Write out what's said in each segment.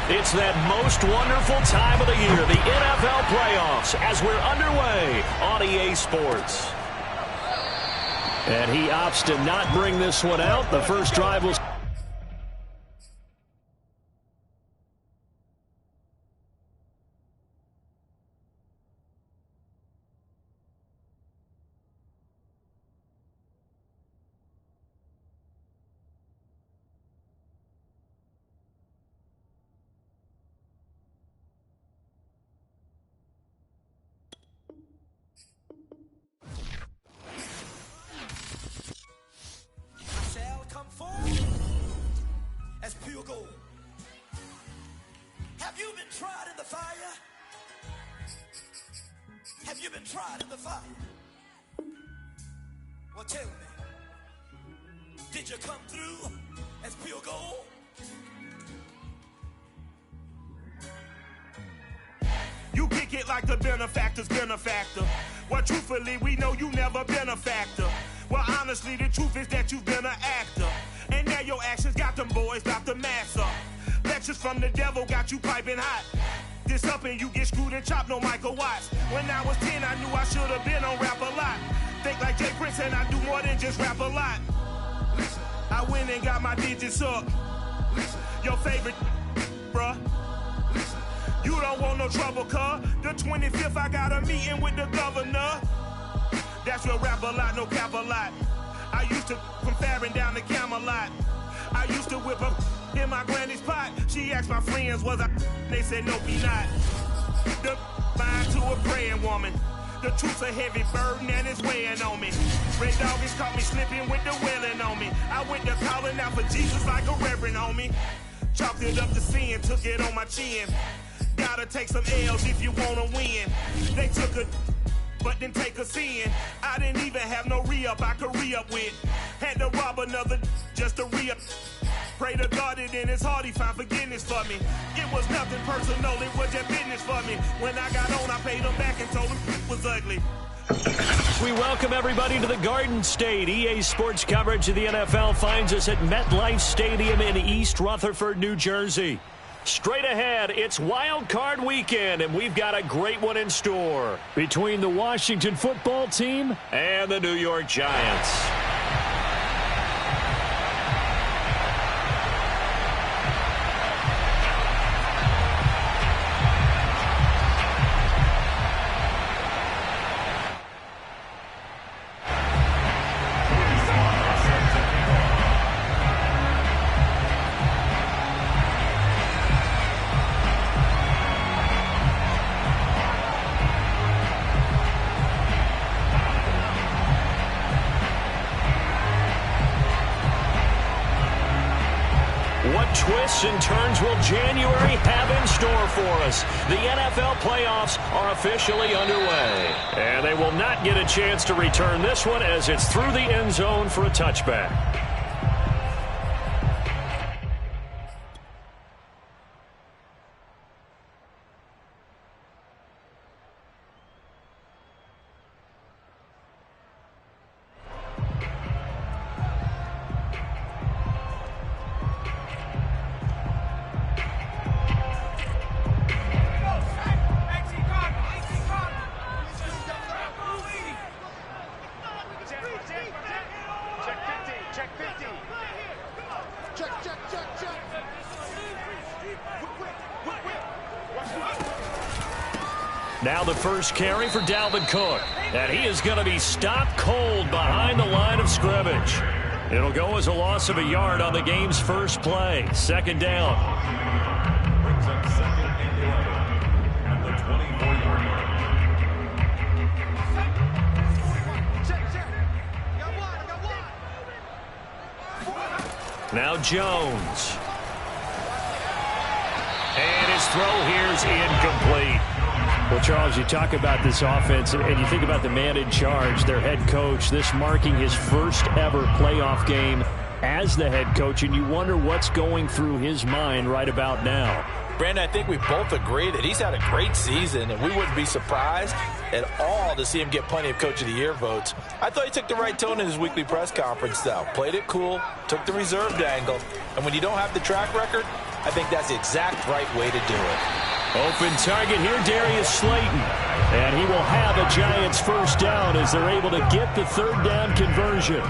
It's that most wonderful time of the year, the NFL playoffs, as we're underway on EA Sports. And he opts to not bring this one out. The first drive will... Have you been tried in the fire? Have you been tried in the fire? Well, tell me, did you come through as pure gold? You kick it like the benefactor's benefactor. Well, truthfully, we know you never been a factor. Well, honestly, the truth is that you've been an actor. And now your actions got them boys, got the mass up. Lectures from the devil got you piping hot. This up and you get screwed and chopped, no Michael Watts. When I was 10, I knew I should have been on rap a lot. Think like Jay Prince and I do more than just rap a lot. I went and got my digits up. Your favorite, bruh. You don't want no trouble, cuz. The 25th, I got a meeting with the governor. That's your rap a lot, no cap a lot. I used to from Farron down to Camelot. I used to whip up in my granny's pot. She asked my friends, was I? They said, no, be not. The mind to a praying woman. The truth's a heavy burden and it's weighing on me. Red Doggies caught me slipping with the wailing on me. I went to calling out for Jesus like a reverend homie. Chalked it up to sin, took it on my chin. Gotta take some L's if you wanna win. They took a but then take a sin. I didn't even have no re-up I could re-up with. Had to rob another just to re-up. Pray to God that in his heart he found forgiveness for me. It was nothing personal, it was just business for me. When I got on, I paid him back and told him it was ugly. We welcome everybody to the Garden State. EA Sports coverage of the NFL finds us at MetLife Stadium in East Rutherford, New Jersey. Straight ahead, it's Wild Card Weekend, and we've got a great one in store between the Washington football team and the New York Giants. Twists and turns will January have in store for us. The NFL playoffs are officially underway. And they will not get a chance to return this one as it's through the end zone for a touchback. Now the first carry for Dalvin Cook. And he is going to be stopped cold behind the line of scrimmage. It'll go as a loss of a yard on the game's first play. Second down. Brings up second and 11 at the 24-yard line. Now Jones. And his throw here is incomplete. Well, Charles, you talk about this offense, and you think about the man in charge, their head coach, this marking his first ever playoff game as the head coach, and you wonder what's going through his mind right about now. Brandon, I think we both agree that he's had a great season, and we wouldn't be surprised at all to see him get plenty of Coach of the Year votes. I thought he took the right tone in his weekly press conference, though. Played it cool, took the reserved angle, and when you don't have the track record, I think that's the exact right way to do it. Open target here, Darius Slayton. And he will have a Giants first down as they're able to get the third down conversion.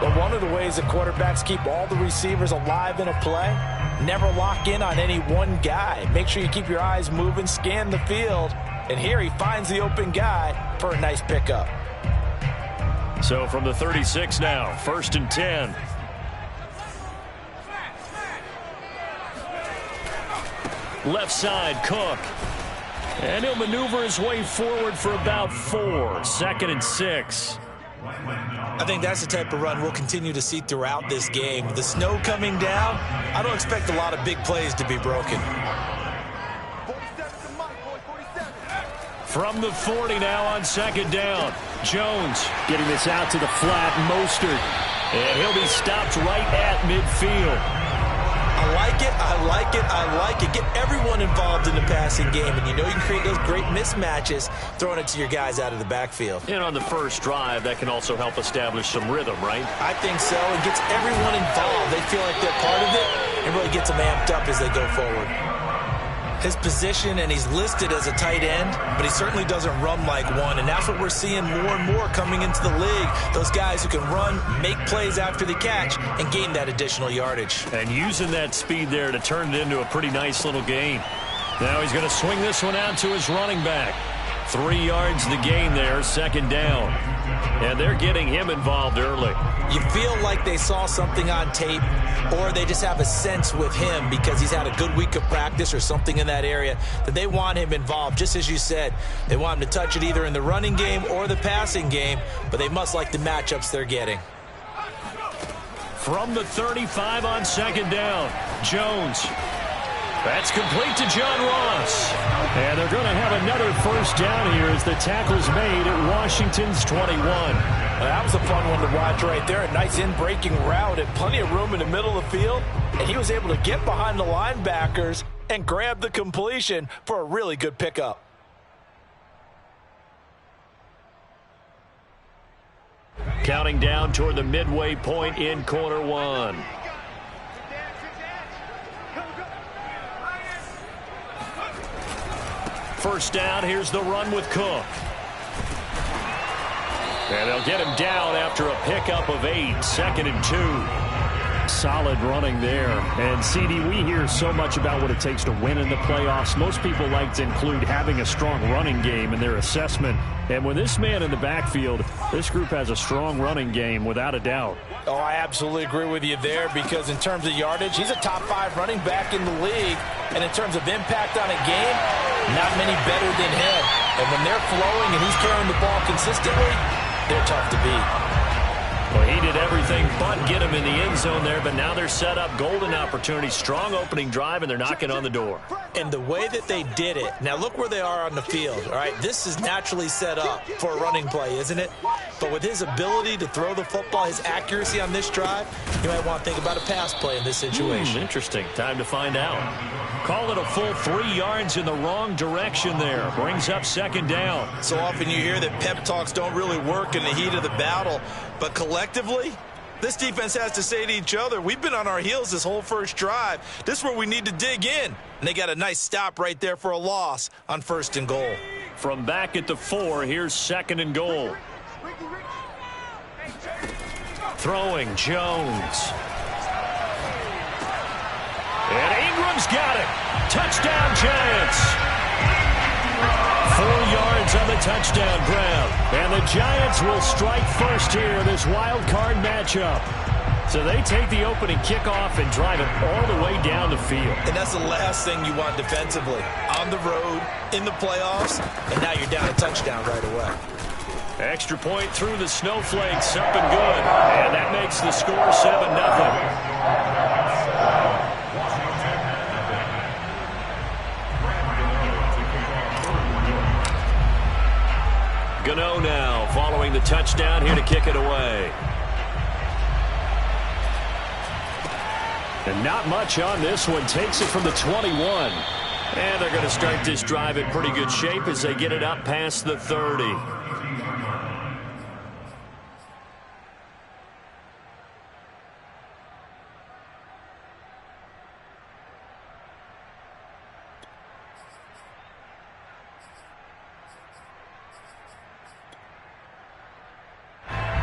But one of the ways that quarterbacks keep all the receivers alive in a play, never lock in on any one guy. Make sure you keep your eyes moving, scan the field. And here he finds the open guy for a nice pickup. So from the 36 now, 1st and 10. Left side, Cook. And he'll maneuver his way forward for about 4. 2nd and 6. I think that's the type of run we'll continue to see throughout this game. The snow coming down, I don't expect a lot of big plays to be broken. From the 40 now on 2nd down. Jones getting this out to the flat. Mostert. And he'll be stopped right at midfield. I like it, I like it, I like it. Get everyone involved in the passing game, and you know you can create those great mismatches throwing it to your guys out of the backfield. And on the first drive, that can also help establish some rhythm, right? I think so. It gets everyone involved. They feel like they're part of it and really gets them amped up as they go forward. His position, and he's listed as a tight end, but he certainly doesn't run like one, and that's what we're seeing more and more coming into the league. Those guys who can run, make plays after the catch, and gain that additional yardage. And using that speed there to turn it into a pretty nice little gain. Now he's going to swing this one out to his running back. 3 yards the gain there, 2nd down. And they're getting him involved early. You feel like they saw something on tape, or they just have a sense with him because he's had a good week of practice or something in that area that they want him involved. Just as you said, they want him to touch it either in the running game or the passing game, but they must like the matchups they're getting. From the 35 on 2nd down, Jones. That's complete to John Ross. And they're going to have another first down here as the tackle's made at Washington's 21. Well, that was a fun one to watch right there. A nice in-breaking route and plenty of room in the middle of the field. And he was able to get behind the linebackers and grab the completion for a really good pickup. Counting down toward the midway point in quarter 1. First down, here's the run with Cook. And they'll get him down after a pickup of 8, 2nd and 2. Solid running there. And, CD, we hear so much about what it takes to win in the playoffs. Most people like to include having a strong running game in their assessment. And with this man in the backfield, this group has a strong running game without a doubt. Oh, I absolutely agree with you there because in terms of yardage, he's a top 5 running back in the league. And in terms of impact on a game, not many better than him. And when they're flowing and he's carrying the ball consistently, they're tough to beat. Well, he did everything but get him in the end zone there, but now they're set up golden opportunity. Strong opening drive, and they're knocking on the door. And the way that they did it, now look where they are on the field, all right? This is naturally set up for a running play, isn't it? But with his ability to throw the football, his accuracy on this drive, you might want to think about a pass play in this situation. Interesting. Time to find out. Call it a full 3 yards in the wrong direction there. Brings up 2nd down. So often you hear that pep talks don't really work in the heat of the battle, but collectively, this defense has to say to each other, we've been on our heels this whole first drive. This is where we need to dig in. And they got a nice stop right there for a loss on 1st and goal. From back at the 4, here's 2nd and goal. Throwing, Jones. And Ingram's got it. Touchdown, Giants. 4 yards on the touchdown grab. And the Giants will strike first here in this wild card matchup. So they take the opening kickoff and drive it all the way down the field. And that's the last thing you want defensively. On the road, in the playoffs, and now you're down a touchdown right away. Extra point through the snowflakes, up and good. And that makes the score 7-0. Gano now following the touchdown here to kick it away. And not much on this one. Takes it from the 21. And they're going to start this drive in pretty good shape as they get it up past the 30.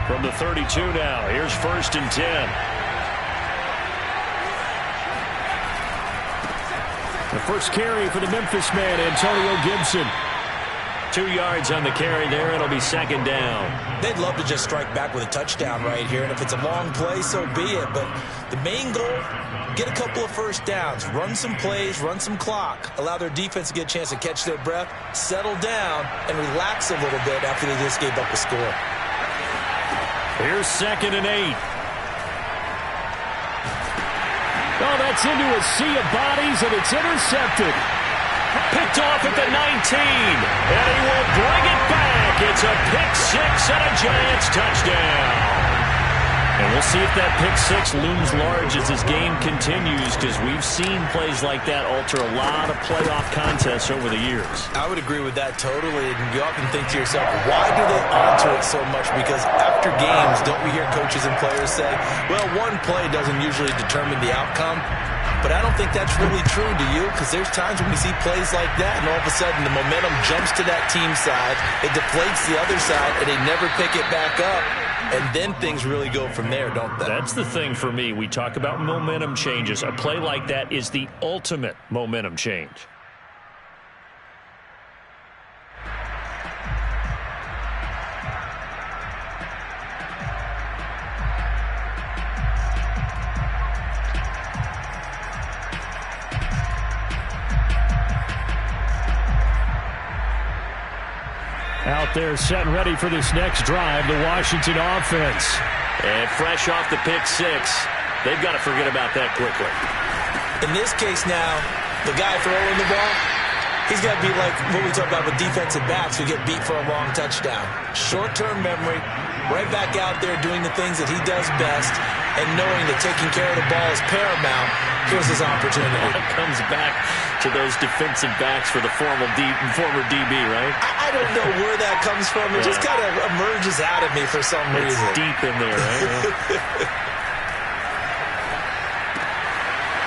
from the 32 now. Here's 1st and 10. The first carry for the Memphis man, Antonio Gibson. 2 yards on the carry there. It'll be 2nd down. They'd love to just strike back with a touchdown right here, and if it's a long play, so be it. But the main goal, get a couple of first downs, run some plays, run some clock, allow their defense to get a chance to catch their breath, settle down, and relax a little bit after they just gave up a score. Here's 2nd and 8. Oh, that's into a sea of bodies, and it's intercepted. Picked off at the 19, and he will bring it back. It's a pick 6 and a Giants touchdown. And we'll see if that pick 6 looms large as this game continues, because we've seen plays like that alter a lot of playoff contests over the years. I would agree with that totally, and you often think to yourself, why do they alter it so much? Because after games, don't we hear coaches and players say, well, one play doesn't usually determine the outcome? But I don't think that's really true, do you? Because there's times when we see plays like that, and all of a sudden the momentum jumps to that team side, it deflates the other side, and they never pick it back up. And then things really go from there, don't they? That's the thing for me. We talk about momentum changes. A play like that is the ultimate momentum change. Out there set and ready for this next drive, the Washington offense. And fresh off the pick 6, they've got to forget about that quickly. In this case now, the guy throwing the ball, he's got to be like what we talk about with defensive backs who get beat for a long touchdown. Short-term memory, right back out there doing the things that he does best, and knowing that taking care of the ball is paramount. Here's his opportunity. It comes back to those defensive backs for the former DB, right? I don't know where that comes from. It just kind of emerges out of me for some reason. It's deep in there, right?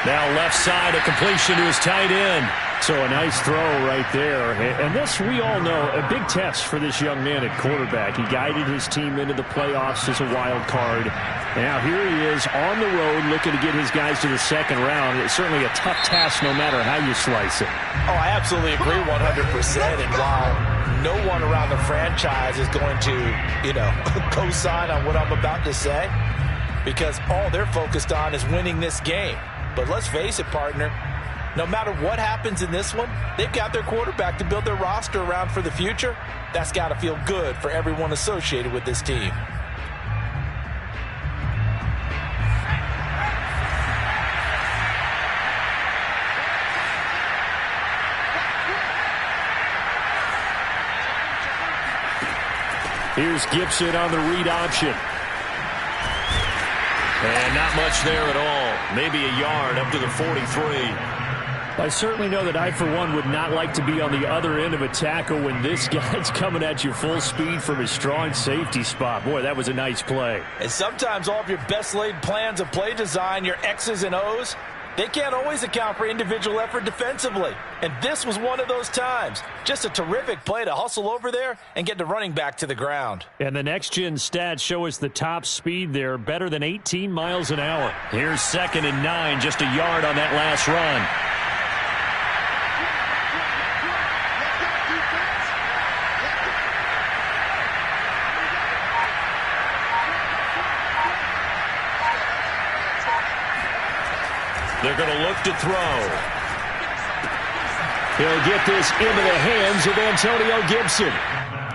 Now left side, a completion to his tight end. So a nice throw right there. And this, we all know, a big test for this young man at quarterback. He guided his team into the playoffs as a wild card. Now here he is on the road looking to get his guys to the 2nd round. It's certainly a tough task no matter how you slice it. Oh, I absolutely agree 100%. And while no one around the franchise is going to, co-sign on what I'm about to say, because all they're focused on is winning this game. But let's face it, partner, no matter what happens in this one, they've got their quarterback to build their roster around for the future. That's got to feel good for everyone associated with this team. Here's Gibson on the read option. And not much there at all. Maybe a yard up to the 43. I certainly know that I, for one, would not like to be on the other end of a tackle when this guy's coming at you full speed from his strong safety spot. Boy, that was a nice play. And sometimes all of your best laid plans of play design, your X's and O's, they can't always account for individual effort defensively. And this was one of those times. Just a terrific play to hustle over there and get the running back to the ground. And the next-gen stats show us the top speed there, better than 18 miles an hour. Here's 2nd and 9, just a yard on that last run. They're going to look to throw. He'll get this into the hands of Antonio Gibson.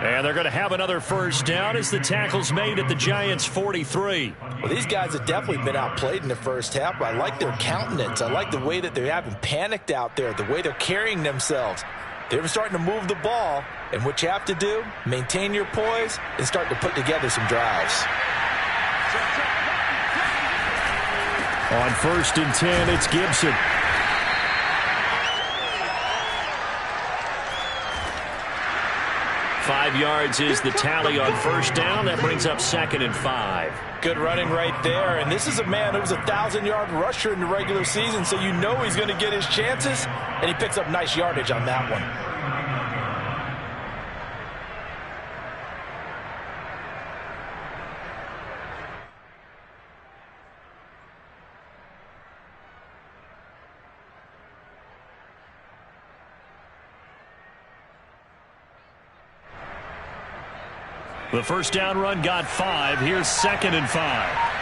And they're going to have another first down as the tackle's made at the Giants' 43. Well, these guys have definitely been outplayed in the first half, but I like their countenance. I like the way that they haven't panicked out there, the way they're carrying themselves. They're starting to move the ball, and what you have to do, maintain your poise and start to put together some drives. On 1st and 10, it's Gibson. Five yards is the tally on first down. That brings up 2nd and 5. Good running right there. And this is a man who was a 1,000-yard rusher in the regular season, so you know he's going to get his chances, and he picks up nice yardage on that one. The first down run got 5. Here's 2nd and 5.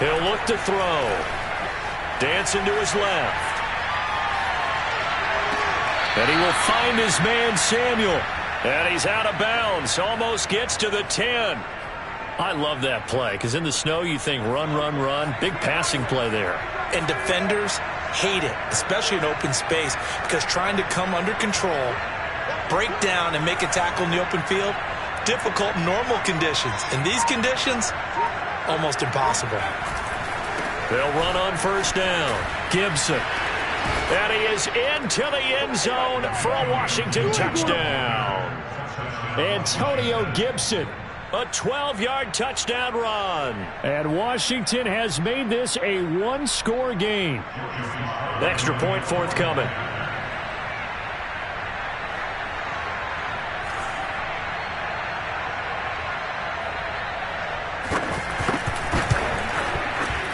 He'll look to throw. Dancing to his left. And he will find his man, Samuel. And he's out of bounds. Almost gets to the 10. I love that play because in the snow you think run, run, run. Big passing play there. And defenders hate it, especially in open space, because trying to come under control, break down, and make a tackle in the open field, difficult in normal conditions. In these conditions, almost impossible. They'll run on first down. Gibson. And he is into the end zone for a Washington touchdown. Antonio Gibson, a 12-yard touchdown run. And Washington has made this a one-score game. Extra point forthcoming.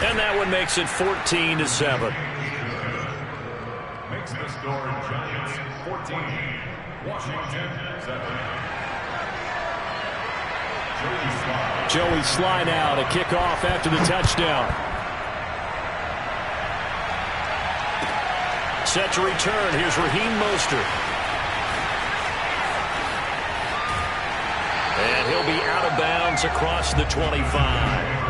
And that one makes it 14-7. Makes the score Giants 14, Washington 7. Joey Sly now to kick off after the touchdown. Set to return. Here's Raheem Mostert. And he'll be out of bounds across the 25.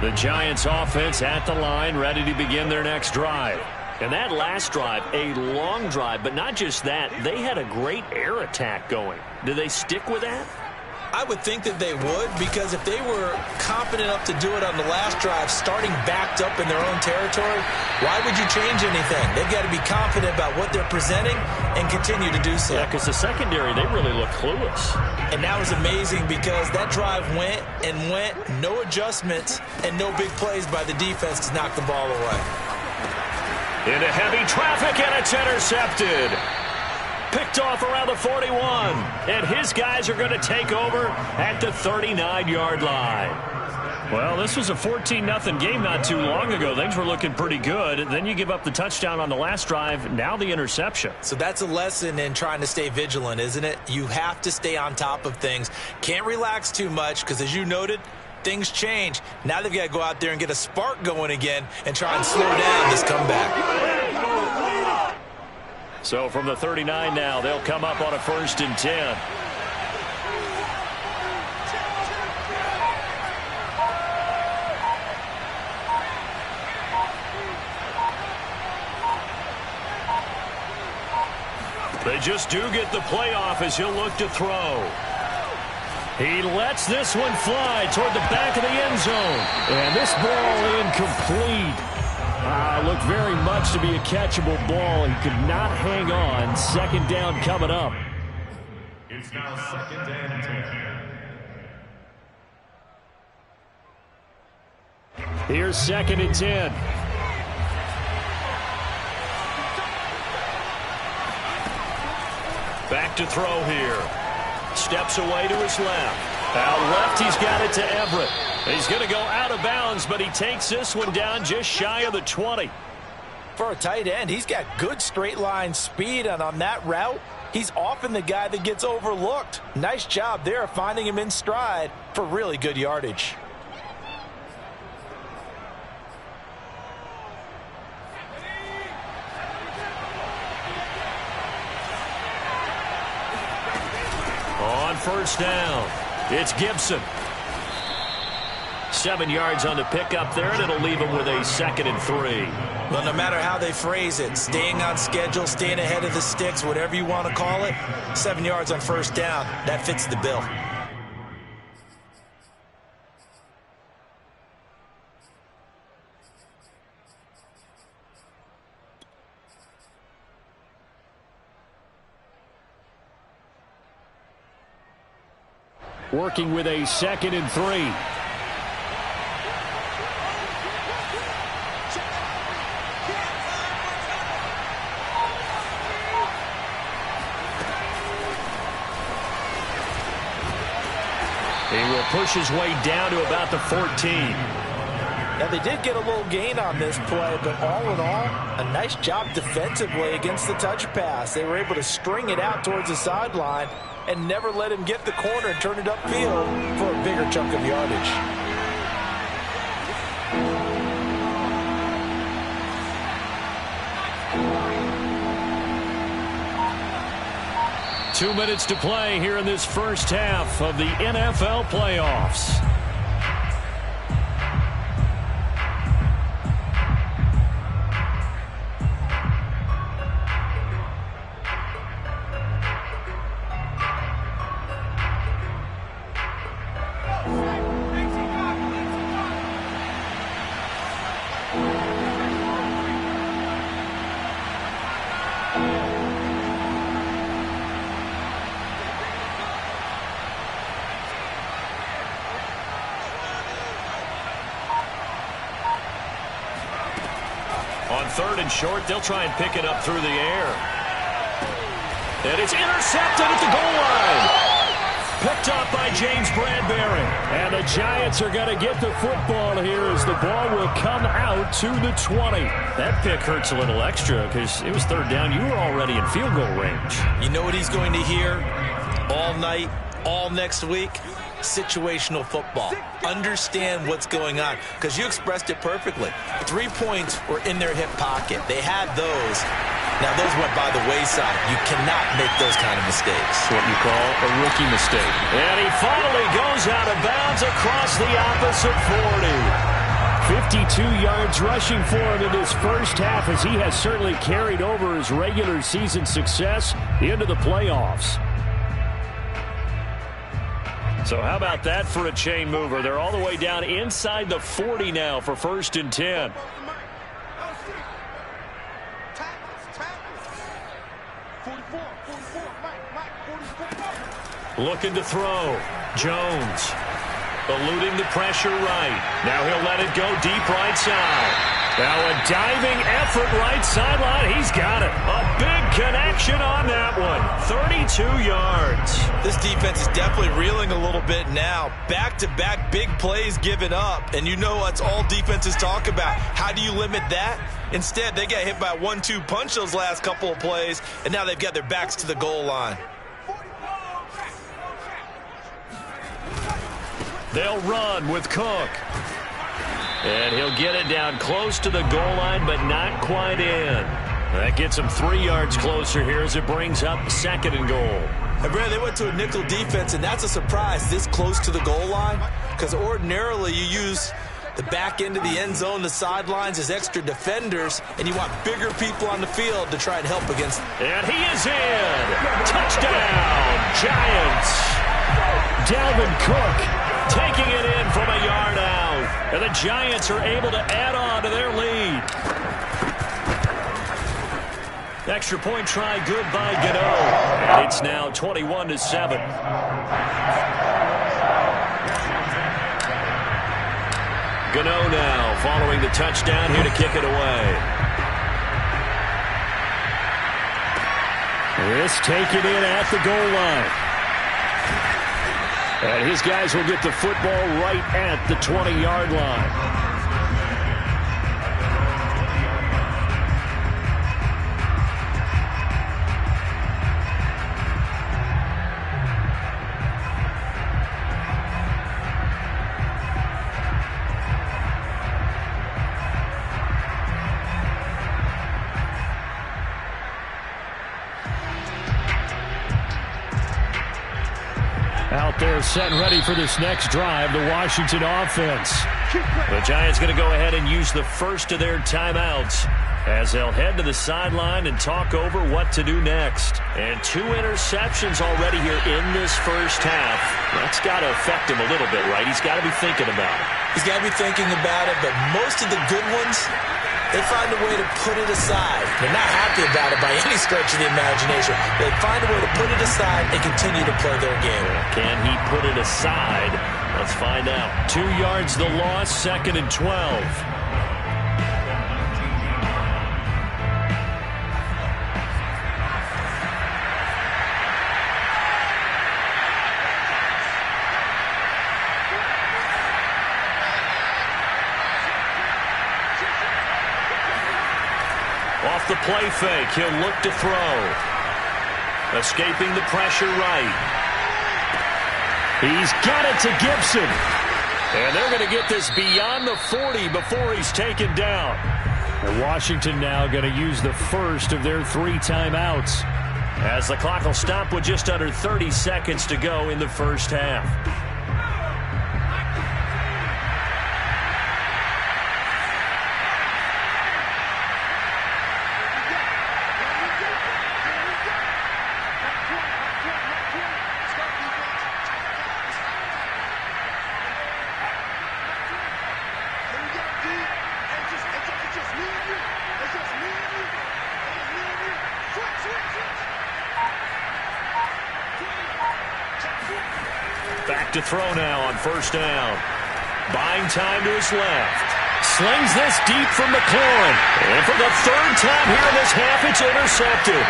The Giants offense at the line, ready to begin their next drive. And that last drive, a long drive, but not just that. They had a great air attack going. Do they stick with that? I would think that they would, because if they were confident enough to do it on the last drive, starting backed up in their own territory, why would you change anything? They've got to be confident about what they're presenting and continue to do so. Yeah, because the secondary, they really look clueless. And that was amazing because that drive went and went, no adjustments, and no big plays by the defense to knock the ball away. Into heavy traffic, and it's intercepted. Picked off around the 41, and his guys are going to take over at the 39-yard line. Well, this was a 14-0 game not too long ago. Things were looking pretty good. And then you give up the touchdown on the last drive, now the interception. So that's a lesson in trying to stay vigilant, isn't it? You have to stay on top of things. Can't relax too much because, as you noted, things change. Now they've got to go out there and get a spark going again and try and slow down this comeback. So from the 39 now, they'll come up on a 1st and 10. They just do get the playoff as he'll look to throw. He lets this one fly toward the back of the end zone. And this ball incomplete. Looked very much to be a catchable ball. He could not hang on. 2nd down coming up. It's now 2nd and 10. Here's 2nd and 10. Back to throw here. Steps away to his left. Out left, he's got it to Everett. He's going to go out of bounds, but he takes this one down just shy of the 20. For a tight end, he's got good straight line speed, and on that route, he's often the guy that gets overlooked. Nice job there finding him in stride for really good yardage. On first down, it's Gibson. 7 yards on the pickup there, and it'll leave him with a 2nd and 3. Well, no matter how they phrase it, staying on schedule, staying ahead of the sticks, whatever you want to call it, 7 yards on first down, that fits the bill. Working with a 2nd and 3. He will push his way down to about the 14. Now, they did get a little gain on this play, but all in all, a nice job defensively against the touch pass. They were able to string it out towards the sideline and never let him get the corner and turn it upfield for a bigger chunk of yardage. Two minutes to play here in this first half of the NFL playoffs. On third and short, they'll try and pick it up through the air. And it's intercepted at the goal line. Picked up by James Bradbury. And the Giants are going to get the football here as the ball will come out to the 20. That pick hurts a little extra because it was third down. You were already in field goal range. You know what he's going to hear all night, all next week? Situational football. Understand what's going on, because you expressed it perfectly. 3 points were in their hip pocket. They had those. Now, those went by the wayside. You cannot make those kind of mistakes. What you call a rookie mistake. And he finally goes out of bounds across the opposite 40. 52 yards rushing for him in this first half, as he has certainly carried over his regular season success into the playoffs. So how about that for a chain mover? They're all the way down inside the 40 now for 1st and 10. Looking to throw. Jones eluding the pressure right. Now he'll let it go deep right side. Now a diving effort right sideline. He's got it. A big connection on that one. 32 yards. This defense is definitely reeling a little bit now. Back-to-back big plays given up. And you know that's all defenses talk about. How do you limit that? Instead, they got hit by a 1-2 punch those last couple of plays, and now they've got their backs to the goal line. They'll run with Cook. And he'll get it down close to the goal line, but not quite in. That gets him 3 yards closer here as it brings up 2nd and goal. And Brad, they went to a nickel defense, and that's a surprise this close to the goal line, because ordinarily you use the back end of the end zone, the sidelines as extra defenders, and you want bigger people on the field to try and help against. And he is in. Touchdown, Giants. Dalvin Cook taking it in from a yard out. And the Giants are able to add on to their lead. Extra point try good by Gano. And it's now 21-7. Gano now following the touchdown here to kick it away. This taken in at the goal line. And his guys will get the football right at the 20-yard line. Out there set and ready for this next drive, the Washington offense. The Giants going to go ahead and use the first of their timeouts as they'll head to the sideline and talk over what to do next. And 2 interceptions already here in this first half. That's got to affect him a little bit, right? He's got to be thinking about it. He's got to be thinking about it, but most of the good ones, they find a way to put it aside. They're not happy about it by any stretch of the imagination. They find a way to put it aside and continue to play their game. Can he put it aside? Let's find out. 2 yards the loss, 2nd and 12. Off the play fake, he'll look to throw. Escaping the pressure right. He's got it to Gibson. And they're going to get this beyond the 40 before he's taken down. And Washington now going to use the first of their 3 timeouts, as the clock will stop with just under 30 seconds to go in the first half. Back to throw now on first down. Buying time to his left. Slings this deep from McLaurin. And for the 3rd time here in this half, it's intercepted.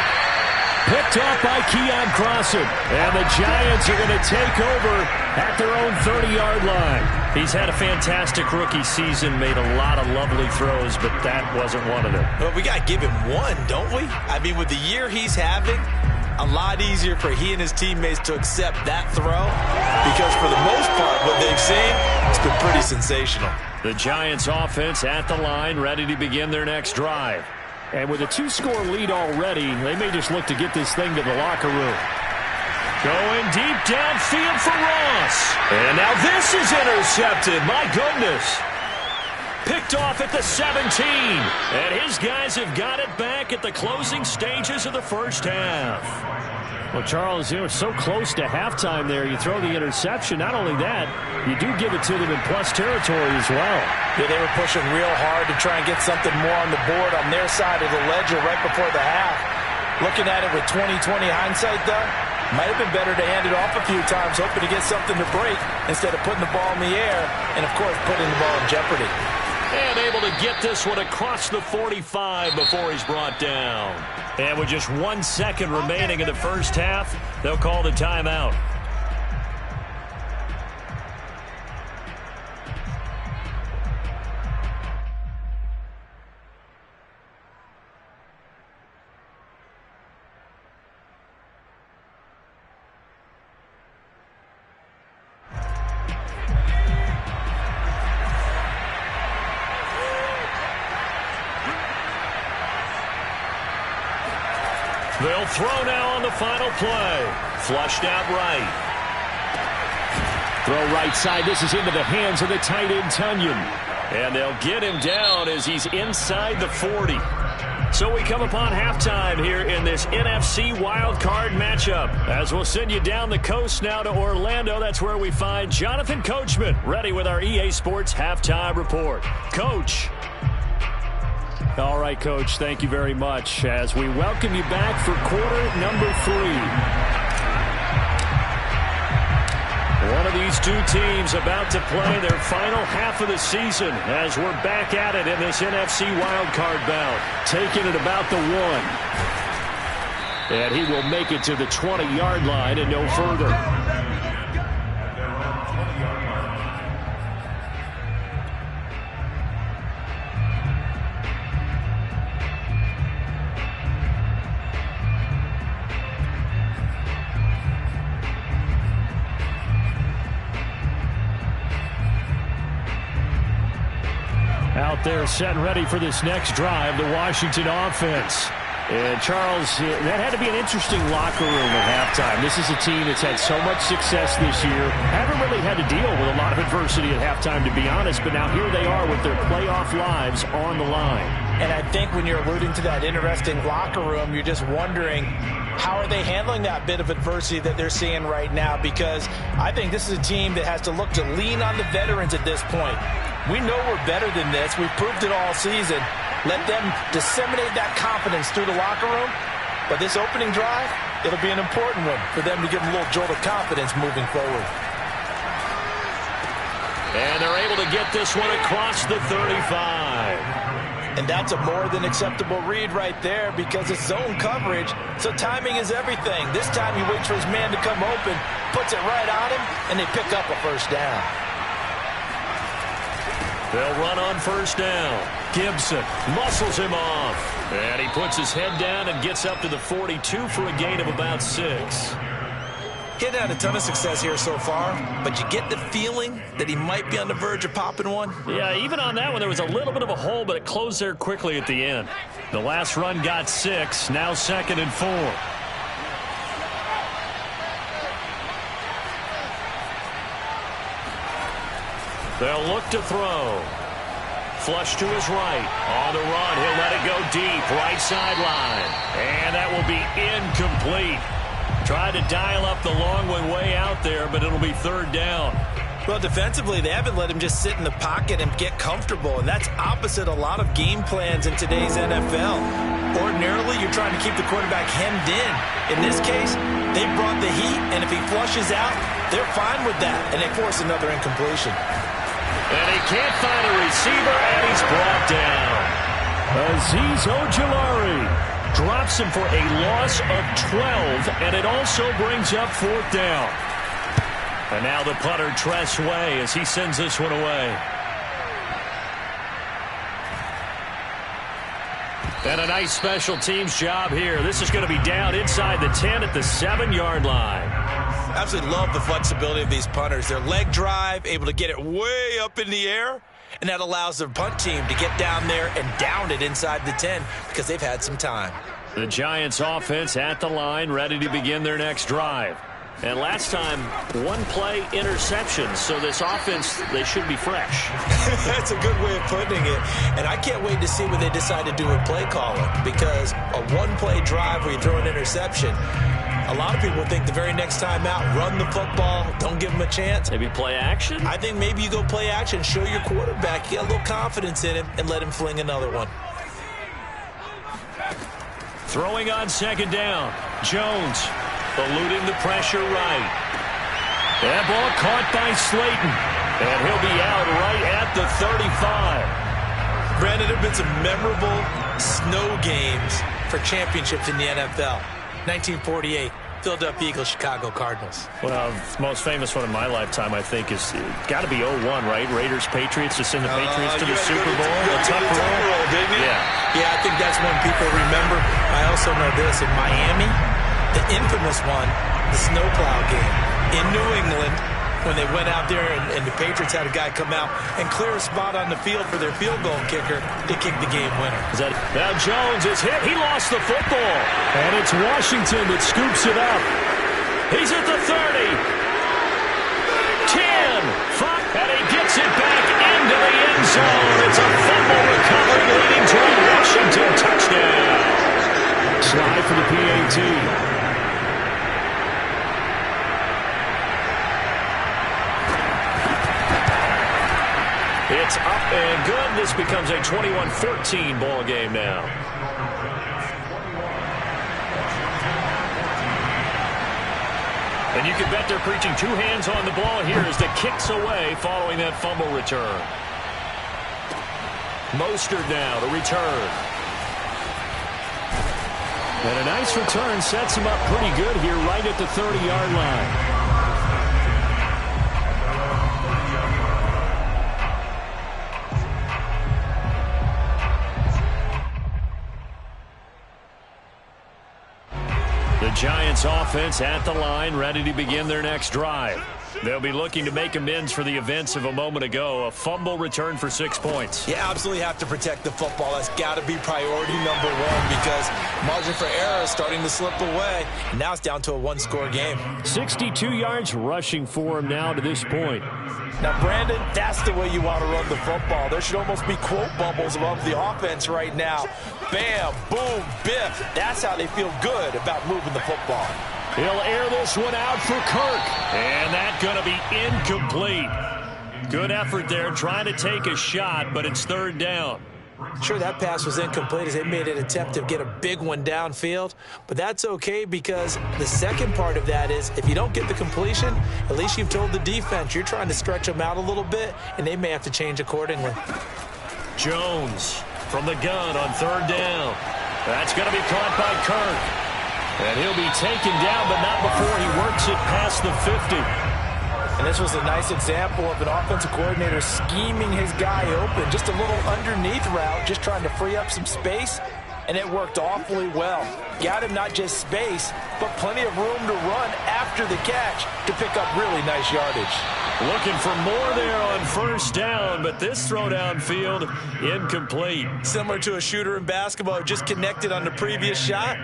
Picked off by Keon Crossan. And the Giants are going to take over at their own 30-yard line. He's had a fantastic rookie season, made a lot of lovely throws, but that wasn't one of them. Well, we got to give him one, don't we? I mean, with the year he's having, a lot easier for he and his teammates to accept that throw, because for the most part, what they've seen, it's been pretty sensational. The Giants offense at the line, ready to begin their next drive. And with a 2-score lead already, they may just look to get this thing to the locker room. Going deep downfield for Ross. And now this is intercepted. My goodness. Picked off at the 17. And his guys have got it back at the closing stages of the first half. Well, Charles, you know, so close to halftime there. You throw the interception. Not only that, you do give it to them in plus territory as well. Yeah, they were pushing real hard to try and get something more on the board on their side of the ledger right before the half. Looking at it with 20/20 hindsight, though, might have been better to hand it off a few times, hoping to get something to break instead of putting the ball in the air and, of course, putting the ball in jeopardy. And able to get this one across the 45 before he's brought down. And with just 1 second remaining in the first half, they'll call the timeout. They'll throw now on the final play. Flushed out right. Throw right side. This is into the hands of the tight end, Tunyon. And they'll get him down as he's inside the 40. So we come upon halftime here in this NFC wildcard matchup. As we'll send you down the coast now to Orlando. That's where we find Jonathan Coachman ready with our EA Sports halftime report. Coach. All right, Coach, thank you very much as we welcome you back for quarter number 3. One of these two teams about to play their final half of the season as we're back at it in this NFC wildcard bout, taking it about the 1. And he will make it to the 20-yard line and no further. Out there set and ready for this next drive, the Washington offense. And, Charles, that had to be an interesting locker room at halftime. This is a team that's had so much success this year. Haven't really had to deal with a lot of adversity at halftime, to be honest. But now here they are with their playoff lives on the line. And I think when you're alluding to that interesting locker room, you're just wondering, how are they handling that bit of adversity that they're seeing right now? Because I think this is a team that has to look to lean on the veterans at this point. We know we're better than this. We've proved it all season. Let them disseminate that confidence through the locker room. But this opening drive, it'll be an important one for them to give them a little jolt of confidence moving forward. And they're able to get this one across the 35. And that's a more than acceptable read right there because it's zone coverage, so timing is everything. This time he waits for his man to come open, puts it right on him, and they pick up a first down. They'll run on first down. Gibson muscles him off. And he puts his head down and gets up to the 42 for a gain of about 6. He hadn't had a ton of success here so far, but you get the feeling that he might be on the verge of popping one. Yeah, even on that one, there was a little bit of a hole, but it closed there quickly at the end. The last run got 6, now 2nd and 4. They'll look to throw. Flush to his right. On the run, he'll let it go deep, right sideline. And that will be incomplete. Tried to dial up the long one way out there, but it'll be 3rd down. Well, defensively, they haven't let him just sit in the pocket and get comfortable, and that's opposite a lot of game plans in today's NFL. Ordinarily, you're trying to keep the quarterback hemmed in. In this case, they brought the heat, and if he flushes out, they're fine with that, and they force another incompletion. And he can't find a receiver, and he's brought down. Azeez Ojulari drops him for a loss of 12, and it also brings up 4th down. And now the punter, Tress Way, as he sends this one away. And a nice special teams job here. This is going to be down inside the 10 at the 7-yard line. Absolutely love the flexibility of these punters. Their leg drive, able to get it way up in the air, and that allows the punt team to get down there and down it inside the 10 because they've had some time. The Giants offense at the line, ready to begin their next drive. And last time, 1-play interception, so this offense, they should be fresh. That's a good way of putting it. And I can't wait to see what they decide to do with play calling, because a 1-play drive where you throw an interception, a lot of people think the very next time out, run the football, don't give them a chance. Maybe play action? I think maybe you go play action, show your quarterback, get a little confidence in him, and let him fling another one. Throwing on 2nd down. Jones eluding the pressure right. That ball caught by Slayton. And he'll be out right at the 35. Brandon, there have been some memorable snow games for championships in the NFL. 1948, Philadelphia Eagles, Chicago Cardinals. Well, the most famous one in my lifetime, I think, is got to be 01, right? Raiders, Patriots, to send the Patriots to the Super Bowl. The tough roll, didn't you? Yeah, I think that's one people remember. I also know this. In Miami, the infamous one, the snowplow game in New England, when they went out there and the Patriots had a guy come out and clear a spot on the field for their field goal kicker to kick the game winner. Now Jones is hit. He lost the football. And it's Washington that scoops it up. He's at the 30. 10. 5. And he gets it back into the end zone. It's a fumble recovery leading to a Washington touchdown. Slide for the PAT. It's up and good. This becomes a 21-14 ball game now. And you can bet they're preaching 2 hands on the ball here as the kick's away following that fumble return. Mostert now to return. And a nice return sets him up pretty good here right at the 30-yard line. The Giants offense at the line, ready to begin their next drive. They'll be looking to make amends for the events of a moment ago. A fumble return for 6 points. You absolutely have to protect the football. That's got to be priority number 1 because margin for error is starting to slip away. And now it's down to a 1-score game. 62 yards rushing for him now to this point. Now, Brandon, that's the way you want to run the football. There should almost be quote bubbles above the offense right now. Bam, boom, biff. That's how they feel good about moving the football. He'll air this one out for Kirk. And that's going to be incomplete. Good effort there trying to take a shot, but it's 3rd down. Sure, that pass was incomplete as they made an attempt to get a big one downfield. But that's okay because the second part of that is if you don't get the completion, at least you've told the defense you're trying to stretch them out a little bit, and they may have to change accordingly. Jones from the gun on 3rd down. That's going to be caught by Kirk. And he'll be taken down, but not before he works it past the 50. And this was a nice example of an offensive coordinator scheming his guy open. Just a little underneath route, just trying to free up some space, and it worked awfully well. Got him not just space, but plenty of room to run after the catch to pick up really nice yardage. Looking for more there on first down, but this throw downfield incomplete. Similar to a shooter in basketball who just connected on the previous shot.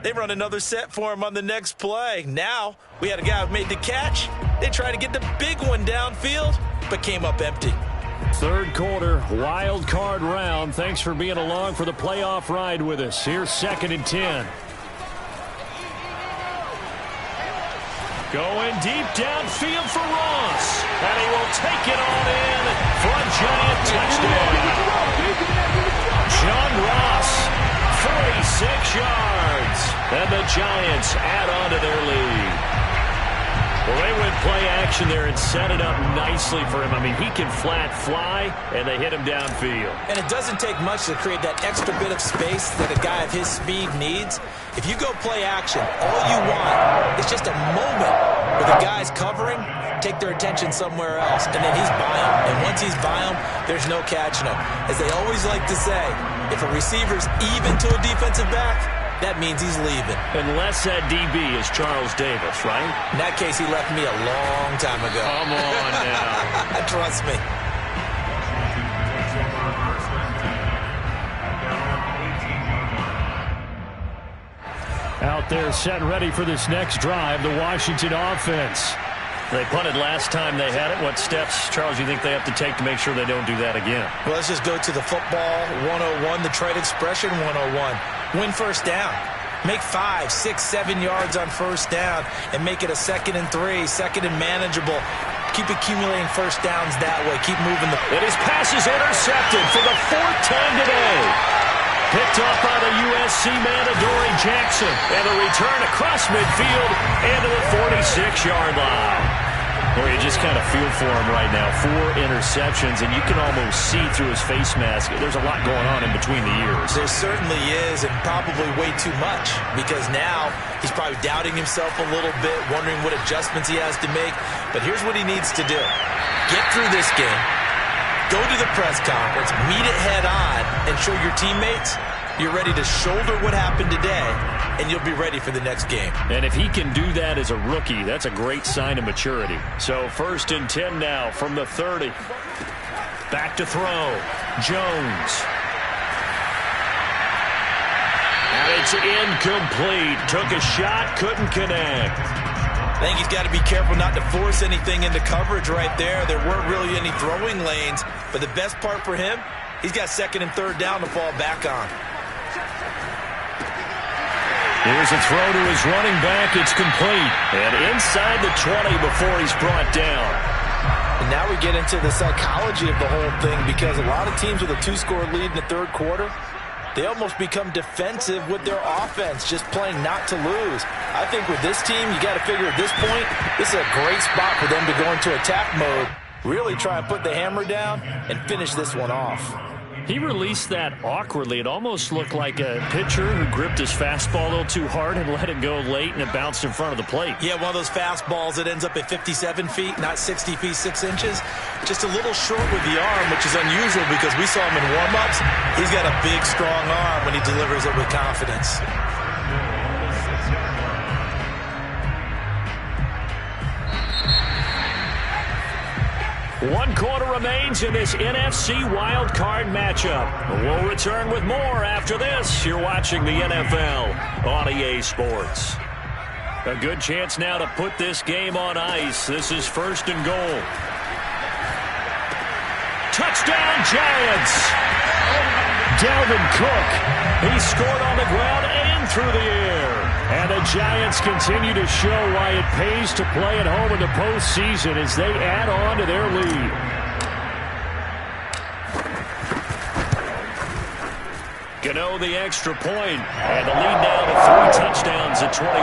They run another set for him on the next play. Now, we had a guy who made the catch. They tried to get the big one downfield, but came up empty. Third quarter, wild card round. Thanks for being along for the playoff ride with us. Here's 2nd and 10. Going deep downfield for Ross. And he will take it on in for a Giant touchdown. John Ross, 46 yards. And the Giants add on to their lead. Well, they went play action there and set it up nicely for him. I mean, he can flat fly, and they hit him downfield. And it doesn't take much to create that extra bit of space that a guy of his speed needs. If you go play action, all you want is just a moment where the guy's covering, take their attention somewhere else, and then he's by him. And once he's by him, there's no catching him. As they always like to say, if a receiver's even to a defensive back, that means he's leaving. Unless that DB is Charles Davis, right? In that case, he left me a long time ago. Come on now. Trust me. Out there set ready for this next drive, the Washington offense. They punted last time they had it. What steps, Charles, you think they have to take to make sure they don't do that again? Well, let's just go to the football 101, the trade expression 101. Win first down. Make 5, 6, 7 yards on first down and make it a 2nd and 3, 2nd and manageable. Keep accumulating first downs that way. Keep moving the... And his pass is intercepted for the 4th time today. Picked up by the USC man, Adoree Jackson. And a return across midfield and to the 46-yard line. Boy, you just kind of feel for him right now. 4 interceptions, and you can almost see through his face mask. There's a lot going on in between the ears. There certainly is, and probably way too much, because now he's probably doubting himself a little bit, wondering what adjustments he has to make. But here's what he needs to do. Get through this game, go to the press conference, meet it head on, and show your teammates you're ready to shoulder what happened today, and you'll be ready for the next game. And if he can do that as a rookie, that's a great sign of maturity. So 1st and 10 now from the 30. Back to throw. Jones. And it's incomplete. Took a shot, couldn't connect. I think he's got to be careful not to force anything into coverage right there. There weren't really any throwing lanes, but the best part for him, he's got 2nd and 3rd down to fall back on. Here's a throw to his running back. It's complete. And inside the 20 before he's brought down. And now we get into the psychology of the whole thing, because a lot of teams with a 2-score lead in the 3rd quarter, they almost become defensive with their offense, just playing not to lose. I think with this team, you got to figure at this point, this is a great spot for them to go into attack mode, really try and put the hammer down and finish this one off. He released that awkwardly. It almost looked like a pitcher who gripped his fastball a little too hard and let it go late, and it bounced in front of the plate. Yeah, one of those fastballs that ends up at 57 feet, not 60 feet, 6 inches. Just a little short with the arm, which is unusual because we saw him in warm-ups. He's got a big, strong arm when he delivers it with confidence. One quarter remains in this NFC wildcard matchup. We'll return with more after this. You're watching the NFL on EA Sports. A good chance now to put this game on ice. This is 1st and goal. Touchdown, Giants! Dalvin Cook. He scored on the ground and through the air. And the Giants continue to show why it pays to play at home in the postseason as they add on to their lead. Gano the extra point, and the lead now to 3 touchdowns at 21.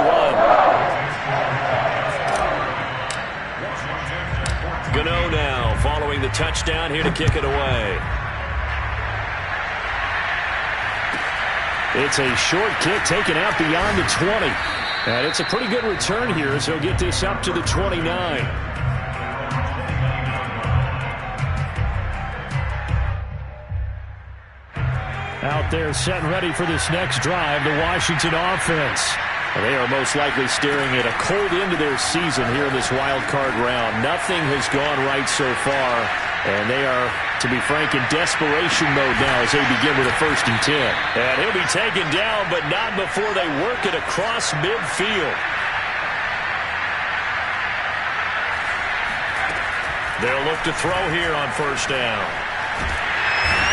Gano now following the touchdown, here to kick it away. It's a short kick taken out beyond the 20. And it's a pretty good return here as he'll get this up to the 29. Out there set and ready for this next drive, the Washington offense. They are most likely staring at a cold end of their season here in this wild card round. Nothing has gone right so far, and they are, to be frank, in desperation mode now as they begin with a 1st and 10. And he'll be taken down, but not before they work it across midfield. They'll look to throw here on 1st down.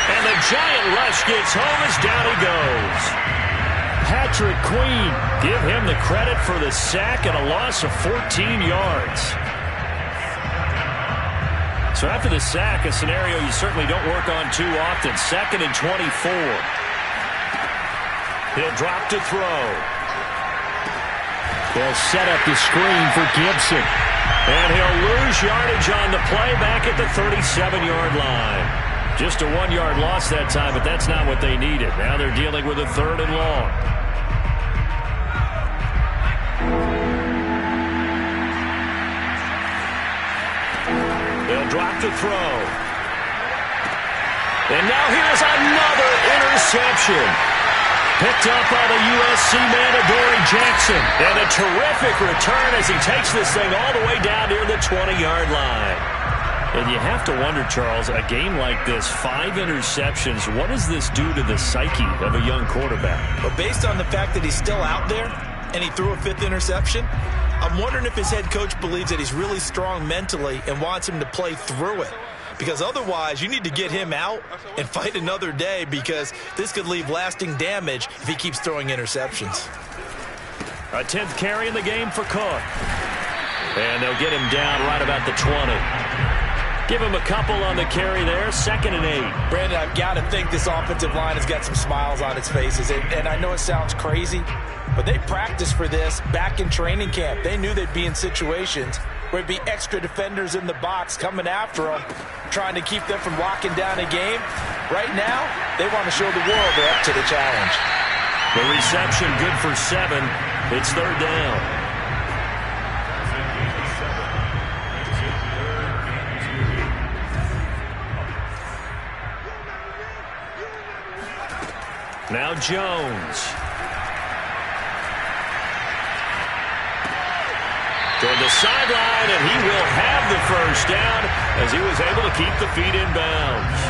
And the giant rush gets home as down he goes. Patrick Queen, give him the credit for the sack and a loss of 14 yards. So after the sack, a scenario you certainly don't work on too often. 2nd and 24. He'll drop to throw. They'll set up the screen for Gibson. And he'll lose yardage on the play back at the 37-yard line. Just a 1-yard loss that time, but that's not what they needed. Now they're dealing with a 3rd and long. They'll drop to throw. And now here's another interception. Picked up by the USC man, Adoree Jackson. And a terrific return as he takes this thing all the way down near the 20-yard line. And you have to wonder, Charles, a game like this, 5 interceptions, what does this do to the psyche of a young quarterback? But based on the fact that he's still out there and he threw a 5th interception, I'm wondering if his head coach believes that he's really strong mentally and wants him to play through it. Because otherwise, you need to get him out and fight another day, because this could leave lasting damage if he keeps throwing interceptions. A 10th carry in the game for Cook. And they'll get him down right about the 20. Give him a couple on the carry there. 2nd and 8. Brandon, I've got to think this offensive line has got some smiles on its faces. And I know it sounds crazy, but they practiced for this back in training camp. They knew they'd be in situations where there'd be extra defenders in the box coming after them, trying to keep them from locking down a game. Right now, they want to show the world they're up to the challenge. The reception good for 7. It's 3rd down. Now Jones. Toward the sideline, and he will have the 1st down as he was able to keep the feet in bounds.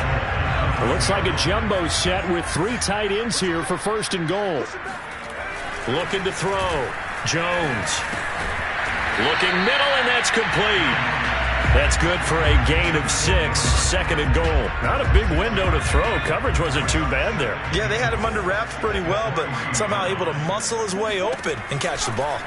It looks like a jumbo set with 3 tight ends here for 1st and goal. Looking to throw. Jones. Looking middle, and that's complete. That's good for a gain of 6. 2nd and goal. Not a big window to throw. Coverage wasn't too bad there. Yeah, they had him under wraps pretty well, but somehow able to muscle his way open and catch the ball.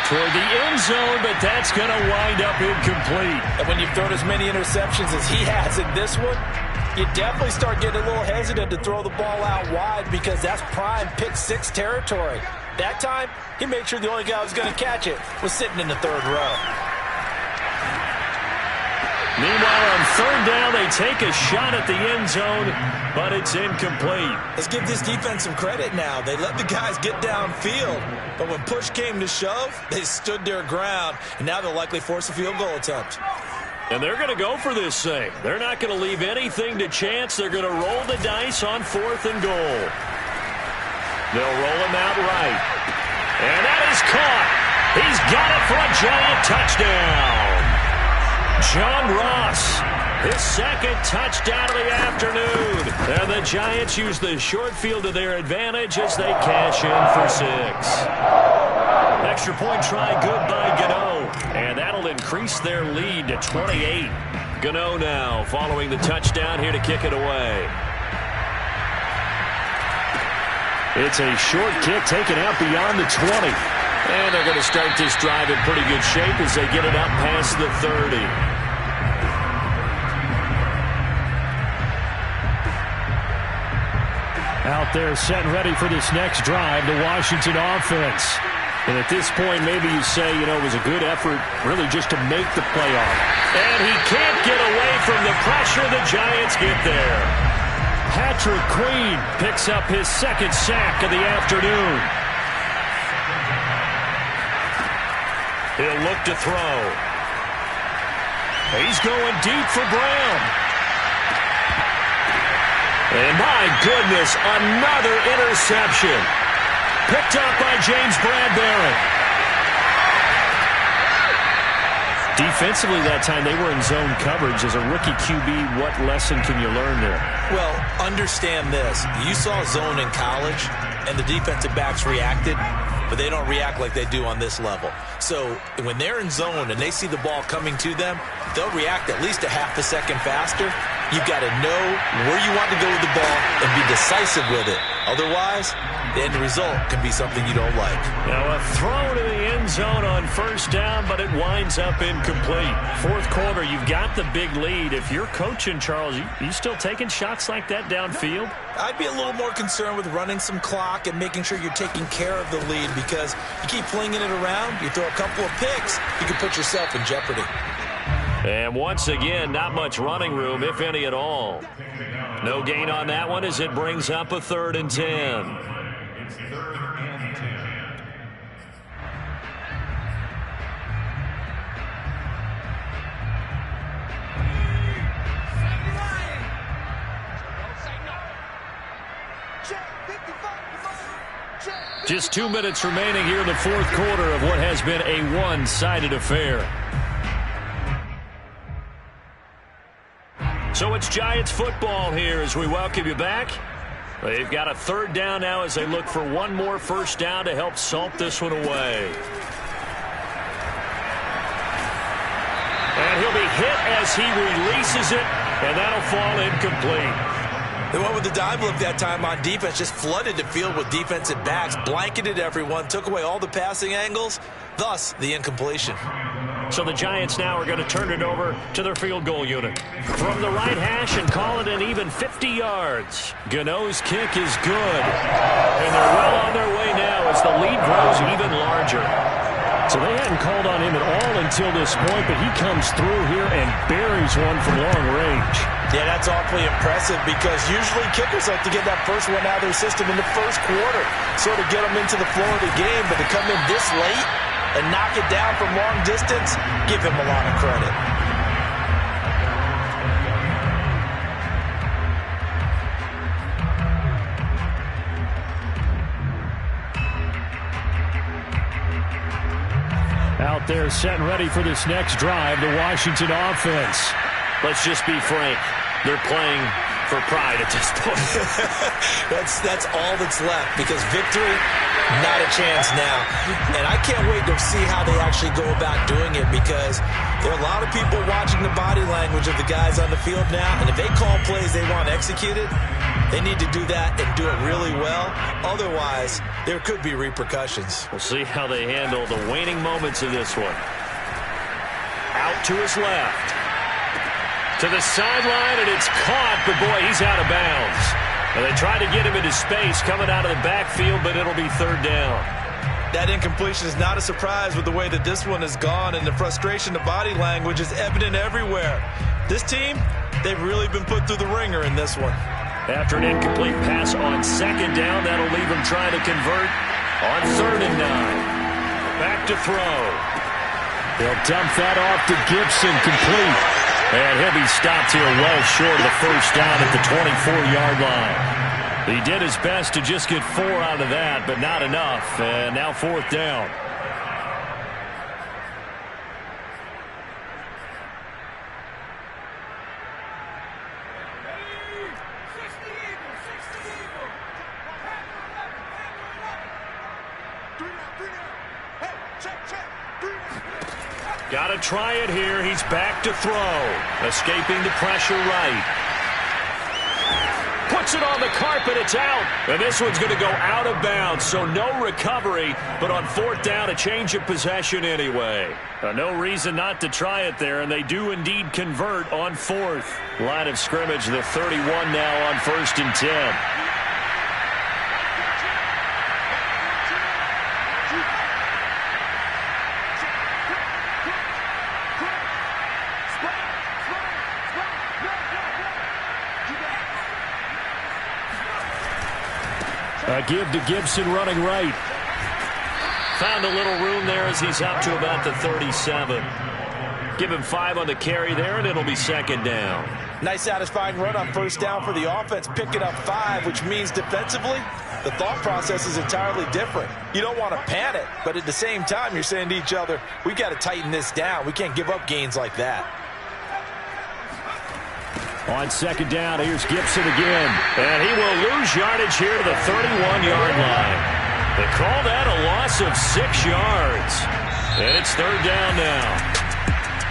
Toward the end zone, but that's going to wind up incomplete. And when you've thrown as many interceptions as he has in this one, you definitely start getting a little hesitant to throw the ball out wide, because that's prime pick 6 territory. That time, he made sure the only guy who was going to catch it was sitting in the 3rd row. Meanwhile, on 3rd down, they take a shot at the end zone, but it's incomplete. Let's give this defense some credit now. They let the guys get downfield, but when push came to shove, they stood their ground, and now they'll likely force a field goal attempt. And they're going to go for this thing. They're not going to leave anything to chance. They're going to roll the dice on 4th and goal. They'll roll him out right. And that is caught. He's got it for a giant touchdown. John Ross, his 2nd touchdown of the afternoon. And the Giants use the short field to their advantage as they cash in for 6. Extra point try good by Gano. And that'll increase their lead to 28. Gano now following the touchdown here to kick it away. It's a short kick taken out beyond the 20. And they're going to start this drive in pretty good shape as they get it up past the 30. Out there set and ready for this next drive, the Washington offense. And at this point, maybe you say, it was a good effort really just to make the playoff. And he can't get away from the pressure. The Giants get there. Patrick Queen picks up his 2nd sack of the afternoon. He'll look to throw. He's going deep for Brown. And my goodness, another interception. Picked up by James Bradbury. Defensively that time, they were in zone coverage. As a rookie QB, what lesson can you learn there? Well, understand this. You saw zone in college, and the defensive backs reacted, but they don't react like they do on this level. So when they're in zone and they see the ball coming to them, they'll react at least a half a second faster. You've got to know where you want to go with the ball and be decisive with it. Otherwise, the end result can be something you don't like. Now a throw to the end zone on first down, but it winds up incomplete. Fourth quarter, you've got the big lead. If you're coaching, Charles, you still taking shots like that downfield? I'd be a little more concerned with running some clock and making sure you're taking care of the lead, because you keep flinging it around, you throw a couple of picks, you can put yourself in jeopardy. And once again, not much running room, if any at all. No gain on that one as it brings up a 3rd and 10. It's 3rd and 10. Just 2 minutes remaining here in the fourth quarter of what has been a one-sided affair. So it's Giants football here as we welcome you back. They've got a 3rd down now as they look for one more first down to help salt this one away. And he'll be hit as he releases it, and that'll fall incomplete. They went with the dime look that time on defense, just flooded the field with defensive backs, blanketed everyone, took away all the passing angles, thus the incompletion. So the Giants now are going to turn it over to their field goal unit. From the right hash and call it an even 50 yards. Gano's kick is good. And they're well on their way now as the lead grows even larger. So they hadn't called on him at all until this point, but he comes through here and buries one from long range. Yeah, that's awfully impressive because usually kickers like to get that first one out of their system in the first quarter, sort of get them into the flow of the game, but to come in this late and knock it down from long distance, give him a lot of credit. Out there set and ready for this next drive, the Washington offense. Let's just be frank. They're playing for pride at this point. That's all that's left because victory, not a chance now. And I can't wait to see how they actually go about doing it because there are a lot of people watching the body language of the guys on the field now. And if they call plays they want executed, they need to do that and do it really well. Otherwise, there could be repercussions. We'll see how they handle the waning moments of this one. Out to his left. To the sideline, and it's caught, but boy, he's out of bounds. And they try to get him into space coming out of the backfield, but it'll be 3rd down. That incompletion is not a surprise with the way that this one has gone, and the frustration, the body language is evident everywhere. This team, they've really been put through the ringer in this one. After an incomplete pass on 2nd down, that'll leave him trying to convert on 3rd and 9. Back to throw. They'll dump that off to Gibson, complete. And he'll be stopped here well short of the first down at the 24-yard line. He did his best to just get 4 out of that, but not enough. And now 4th down. Got to try it here. He's back to throw. Escaping the pressure right. Puts it on the carpet. It's out. And this one's going to go out of bounds. So no recovery. But on 4th down, a change of possession anyway. No reason not to try it there. And they do indeed convert on 4th. Line of scrimmage, the 31 now on 1st and 10. Give to Gibson running right. Found a little room there as he's up to about the 37. Give him 5 on the carry there, and it'll be second down. Nice satisfying run on first down for the offense, picking up 5, which means defensively, the thought process is entirely different. You don't want to panic, but at the same time, you're saying to each other, we got to tighten this down. We can't give up gains like that. On second down, here's Gibson again. And he will lose yardage here to the 31-yard line. They call that a loss of 6 yards. And it's third down now.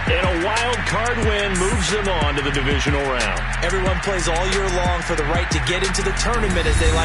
And a wild card win moves them on to the divisional round. Everyone plays all year long for the right to get into the tournament, as they like